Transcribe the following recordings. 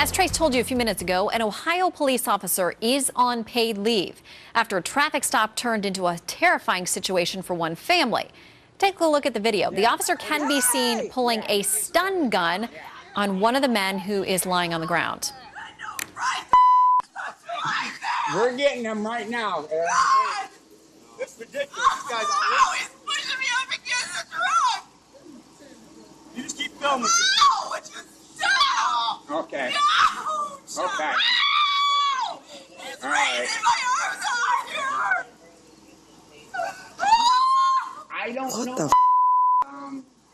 As Trace told you a few minutes ago, an Ohio police officer is on paid leave after a traffic stop turned into a terrifying situation for one family. Take a look at the video. The officer can be seen pulling a stun gun on one of the men who is lying on the ground. We're getting them right now. It's ridiculous. This guy's out. He's pushing me up against the truck! You just keep filming. No! Would you stop? Okay. No! Okay. No! It's All raining. right. My arms are here! I don't What know. the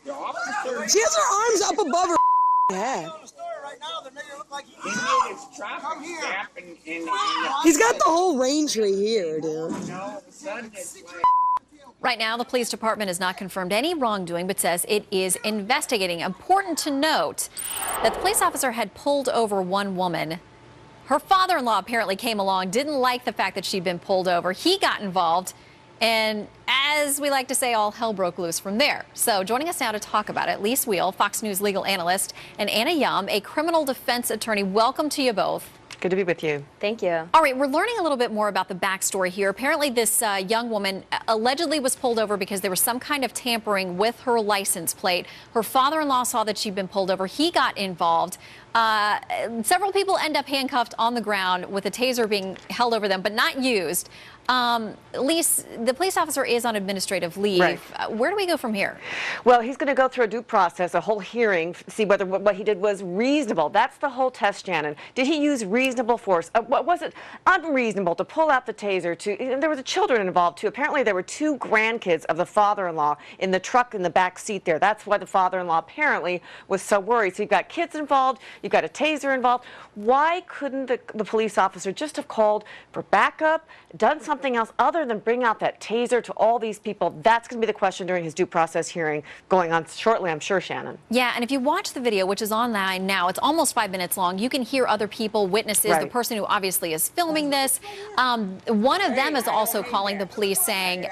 The officer, She has her arms up above her head. On the story right now, they're making it look like he made his traffic stop and He's got the whole range right here, dude. no, the sun is like, Right now, the police department has not confirmed any wrongdoing, but says it is investigating. Important to note that the police officer had pulled over one woman. Her father-in-law apparently came along, didn't like the fact that she'd been pulled over. He got involved, and as we like to say, all hell broke loose from there. So joining us now to talk about it, Lise Wheel, Fox News legal analyst, and Anna Yum, a criminal defense attorney. Welcome to you both. Good to be with you. Thank you. All right, we're learning a little bit more about the backstory here. Apparently, this young woman allegedly was pulled over because there was some kind of tampering with her license plate. Her father-in-law saw that she'd been pulled over. He got involved. Several people end up handcuffed on the ground with a taser being held over them, but not used. Lise, the police officer is on administrative leave. Right. Where do we go from here? Well, he's going to go through a due process, a whole hearing, see whether what he did was reasonable. That's the whole test, Shannon. Did he use reasonable force? Was it unreasonable to pull out the taser? And there were the children involved, too. Apparently, there were two grandkids of the father-in-law in the truck in the back seat there. That's why the father-in-law apparently was so worried. So you've got kids involved. You've got a taser involved. Why couldn't the police officer just have called for backup, done something else other than bring out that taser to all these people? That's going to be the question during his due process hearing going on shortly, I'm sure, Shannon. Yeah, and if you watch the video, which is online now, it's almost 5 minutes long, you can hear other people, witnesses, Right. the person who obviously is filming this. One of them is also calling the police saying,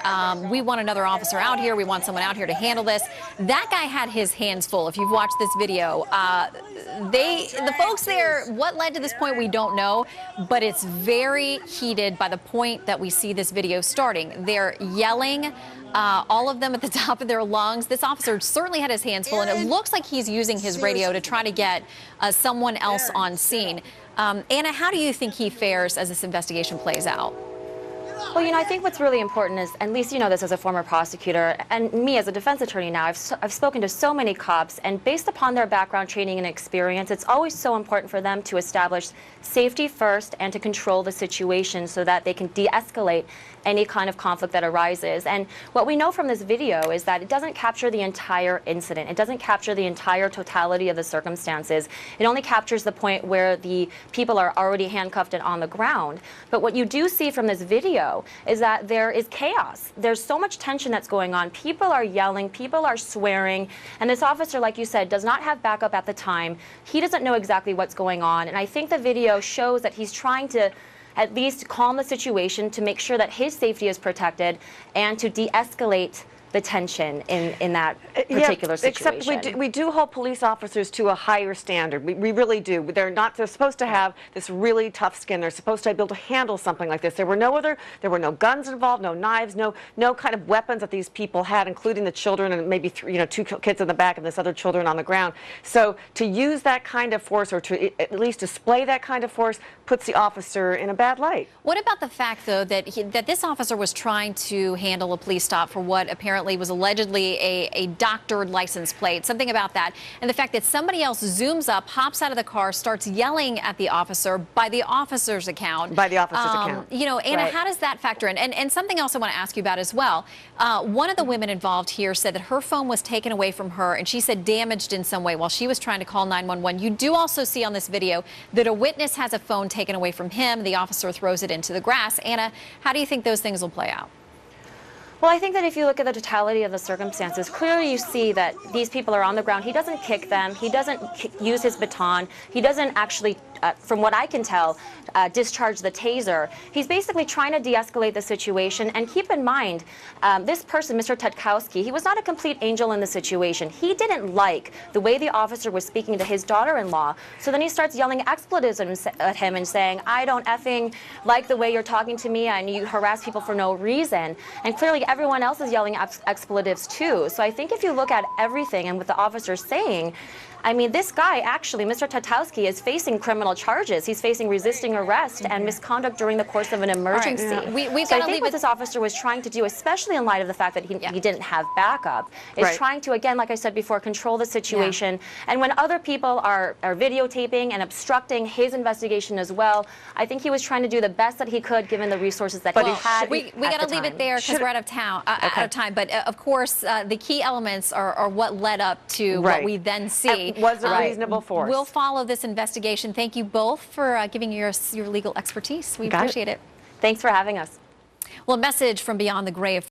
we want another officer out here, we want someone out here to handle this. That guy had his hands full. If you've watched this video, the folks there, what led to this point, we don't know, but it's very heated by the point that we see this video starting. They're yelling, all of them at the top of their lungs. This officer certainly had his hands full, and it looks like he's using his radio to try to get someone else on scene. Anna, how do you think he fares as this investigation plays out? Well, I think what's really important is, and Lisa, you know this as a former prosecutor, and me as a defense attorney now, I've spoken to so many cops, and based upon their background, training, and experience, it's always so important for them to establish safety first and to control the situation so that they can de-escalate any kind of conflict that arises. And what we know from this video is that it doesn't capture the entire incident. It doesn't capture the entire totality of the circumstances. It only captures the point where the people are already handcuffed and on the ground. But what you do see from this video is that there is chaos. There's so much tension that's going on. People are yelling, people are swearing, and this officer, like you said, does not have backup at the time. He doesn't know exactly what's going on, and I think the video shows that he's trying to at least calm the situation to make sure that his safety is protected and to de-escalate the tension in that particular situation. Except we do hold police officers to a higher standard. We really do. They're supposed to have this really tough skin. They're supposed to be able to handle something like this. There were no guns involved, no knives, no kind of weapons that these people had, including the children and maybe two kids in the back and this other children on the ground. So to use that kind of force, or to at least display that kind of force, puts the officer in a bad light. What about the fact, though, that this officer was trying to handle a police stop for what apparently was allegedly a doctored license plate, something about that, and the fact that somebody else zooms up, hops out of the car, starts yelling at the officer by the officer's account. By the officer's account. Anna, Right. how does that factor in? And something else I want to ask you about as well. One of the women involved here said that her phone was taken away from her, and she said damaged in some way while she was trying to call 911. You do also see on this video that a witness has a phone taken away from him. The officer throws it into the grass. Anna, how do you think those things will play out? Well, I think that if you look at the totality of the circumstances, clearly you see that these people are on the ground. He doesn't kick them. He doesn't use his baton. He doesn't actually from what I can tell, discharged the taser. He's basically trying to de-escalate the situation. And keep in mind, this person, Mr. Tutkowski, he was not a complete angel in the situation. He didn't like the way the officer was speaking to his daughter-in-law. So then he starts yelling expletives at him and saying, I don't effing like the way you're talking to me, and you harass people for no reason. And clearly everyone else is yelling expletives too. So I think if you look at everything and what the officer's saying, I mean, this guy, actually, Mr. Tutkowski, is facing criminal charges. He's facing resisting arrest and misconduct during the course of an emergency. Yeah. We've So got I to think leave what it. this officer was trying to do, especially in light of the fact that he didn't have backup, is Right. trying to, again, like I said before, control the situation. And when other people are videotaping and obstructing his investigation as well, I think he was trying to do the best that he could given the resources that he had. We at got to the leave it time. there because we're out of time. But of course, the key elements are what led up to what Right. we then see. And was it reasonable force? We'll follow this investigation. Thank you both for giving your legal expertise. We Got it. appreciate it. Thanks for having us. Well, a message from beyond the grave.